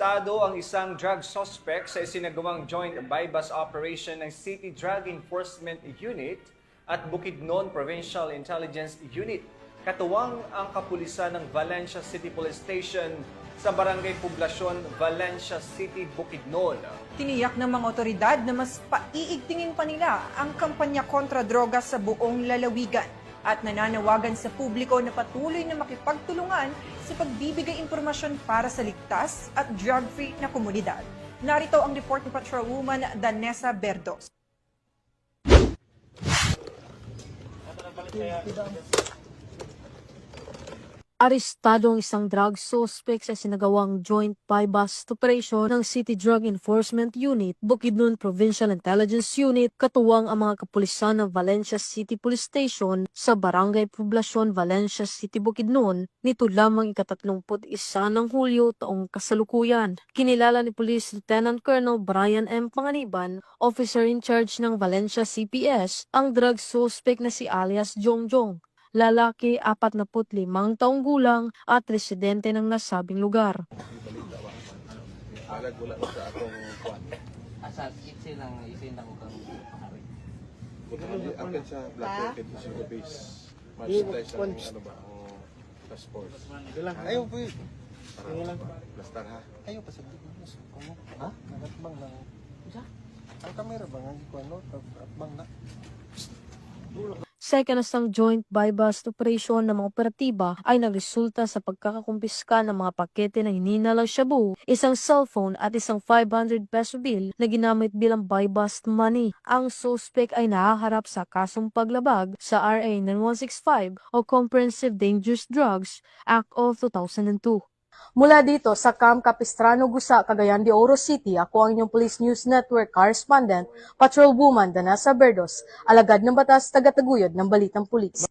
Arestado ang isang drug suspect sa isinagawang joint bypass operation ng City Drug Enforcement Unit at Bukidnon Provincial Intelligence Unit. Katuwang ang kapulisan ng Valencia City Police Station sa Barangay Poblacion, Valencia City, Bukidnon. Tiniyak ng mga otoridad na mas paiigtingin pa nila ang kampanya kontra droga sa buong lalawigan at nananawagan sa publiko na patuloy na makipagtulungan sa pagbibigay impormasyon para sa ligtas at drug-free na komunidad. Narito ang report ni Patrolwoman Danessa Berdos. Arestado ang isang drug suspect sa sinagawang joint bypass operation ng City Drug Enforcement Unit, Bukidnon Provincial Intelligence Unit, katuwang ang mga kapulisan ng Valencia City Police Station sa Barangay Poblacion, Valencia City, Bukidnon, nito lamang ika-31 ng Hulyo taong kasalukuyan. Kinilala ni Police Lieutenant Colonel Brian M. Panganiban, officer in charge ng Valencia CPS, ang drug suspect na si alias Jongjong. Lalaki, 45 taong gulang at residente ng nasabing lugar. Agad wala sa atong kuan. Asal isin ng kang pahari. Akin sa Black Market sa base. Mas sa ano ba ang task force. Ayaw po yun. Plastar ha. Ayaw pa sa bigos. Kumo. Ha? Nagatbang lang. Isa? Ang kamera ba nga ko ano? Atbang na. Sa ikanasang joint bypass operation ng mga operatiba ay nagresulta sa pagkakakumpiska ng mga pakete ng hininalang shabu, isang cellphone at isang 500 peso bill na ginamit bilang bypass money. Ang suspect ay nahaharap sa kasong paglabag sa RA 9165 o Comprehensive Dangerous Drugs Act of 2002. Mula dito sa Camp Capistrano, Gusa, Cagayan de Oro City, ako ang inyong Police News Network correspondent, Patrolwoman Danessa Berdos, alagad ng batas, tagataguyod ng Balitang Pulis.